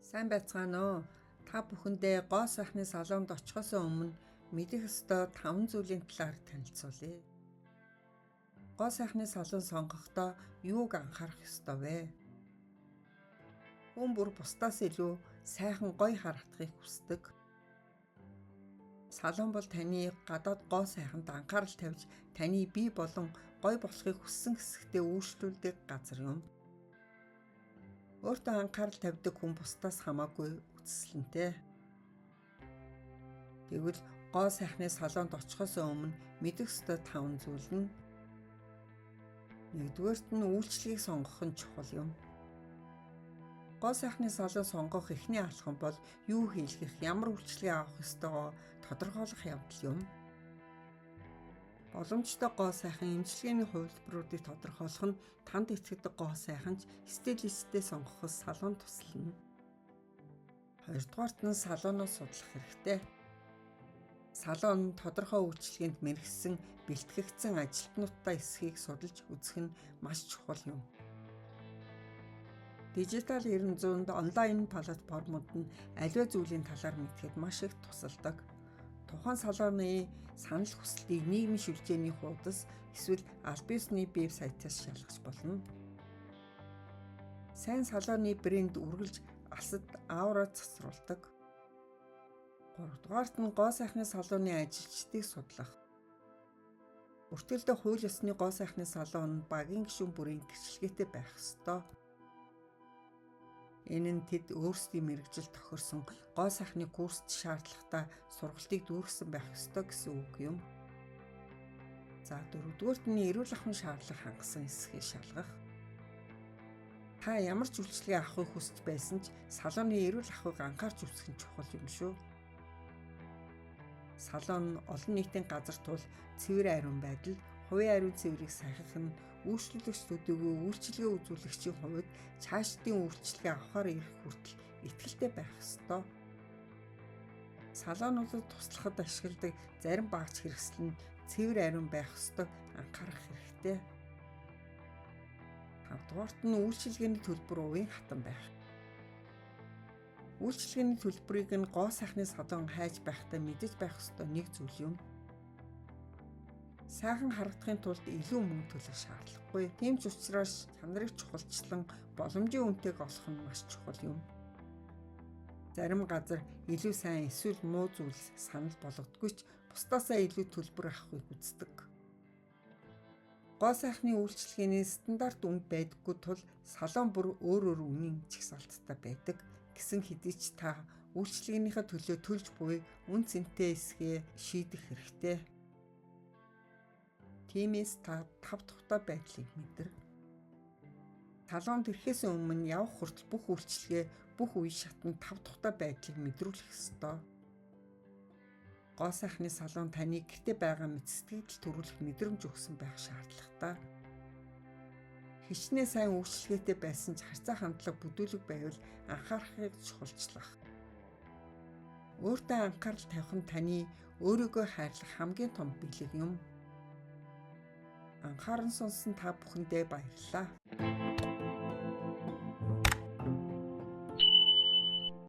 Сайн байцгаана уу? Та бүхэндээ гоо сайхны салонд очихоос өмнө мэдэх ёстой 5 зүйлийн талаар танилцуулъя. Гоо сайхны салон сонгохдоо юуг анхаарах ёстой вэ? Хүн бүр бусдаас илүү сайхан гоё харагдахыг хүсдэг. Салон бол таны гадаад гоо сайханд анхаарал тавьж, таны бие болон гоё болохыг хүссэн хэсэгтээ үйлчлүүлдэг газар юм. Өөртөө анхаарал тавьдаг хүн бусдаас хамаагүй үсэлэнтэй. Тэгвэл гоо сайхны салонд очихоос өмнө мэдэх ёстой 5 зүйл нь: нэгдүгээрт нь үйлчлэгийг сонгох нь чухал юм. Гоо сайхны салон сонгох эхний алхам бол юу хийлгэх, ямар үйлчлэгийг авах ёстойгоо тодорхойлох явдал юм. Боломжтой гоо сайхан эмчилгээний хувилбаруудыг тодорхойлох нь танд итгэдэг гоо сайханч стилисттэй сонгоход салон туслана. Хоёрдугаарт нь салоноо судлах хэрэгтэй. Салон тодорхой үйлчлэгэнд мэргэсэн бэлтгэгдсэн ажилтнуудтай эсхийг судалж үзэх нь маш чухал юм. Дижитал 900-д онлайн платформуд нь аливаа зүйлийн талаар мэдхэд маш их тусалдаг. Тухайн салооны санал хүслийг нийгмийн шилжээний хуудас эсвэл аль биесний веб сайтаас шалгаж болно. Сайн салооны брэнд үргэлж алсад аура засруулдаг. Гуравдугаарт нь гоо сайхны салооны ажилчдыг судлах. Бүртгэлдээ хууль ёсны гоо сайхны салон багийн гишүүн бүрийн гэрчлэгээтэй байх ёстой. Энэ нь тэд өөрсдийн мэргэжилд тохирсон гоо сайхны курст шаардлагатай сургалтыг дүүргэсэн байх ёстой гэсэн үг юм. За дөрөвдүгээрт нь эрүүл ахуйн шаардлага хангасан эсхийг шалгах. Та ямар ч үйлчлэгээ авахыг хүсч байсан ч салооны эрүүл ахуйг анхаарч үзэх нь чухал юм шүү. Салон олон нийтийн газар тул цэвэр ариун байдал, хувийн ариун цэврийг сахих нь үйлчлүүлэгч төдийгүй үйлчлэгээ үзүүлэгчийн хувьд цаашдын үйлчлэгээ авахар ирэх хүртэл итгэлтэй байх ёстой. Салонуудад туслахад ашигладаг зарим багц хэрэгсэл нь цэвэр ариун байх ёстойг анхаарах хэрэгтэй. Тавдугаарт нь үйлчлэгээний төлбөр увийн хатан байх. Үйлчлэгээний төлбөрийг нь гоо сайхны салон хайж байхдаа мэдэж байх ёстой нэг зүйл юм. Сайхан харагдахын тулд илүү мөнгө төлөх шаардлагагүй. Тийм ч учраас чанарыг чухалчлан боломжийн үнэтэйг олох нь маш чухал юм. Зарим газар илүү сайн эсвэл муу зүйлс санал болгодгүй ч бусдаасаа илүү төлбөр авахыг үздэг. Гоо сайхны үйлчлэгээний стандарт үнд байдаггүй тул салон бүр өөр үнийн чагсаалттай байдаг. Гэсэн хэдий ч та үйлчлэгээнийхээ төлөө төлж буй үн цэнтэй эсгээ шийдэх хэрэгтэй. Тиймээс та тав тухтай байдлыг мэдэр. Салонд ирэхээс өмнө явах хүртэл бүх үйлчлэгээ, бүх үе шатнд тав тухтай байдлыг мэдрүүлэх ёстой. Гоо сайхны салон таны гэртээ байгаа мэт сэтгэл төрүүлэх мэдрэмж өгсөн байх шаардлагатай. Хичнээн сайн үйлчлэгээтэй байсан ч харьцаа хандлага бүдүүлэг байвал анхаарахыг чухалчлах. Өөртөө анхаарал тавих нь таны өөрийгөө хайрлах хамгийн том бэлэг юм. Анхааран сонссон та бүхэндээ баярлалаа.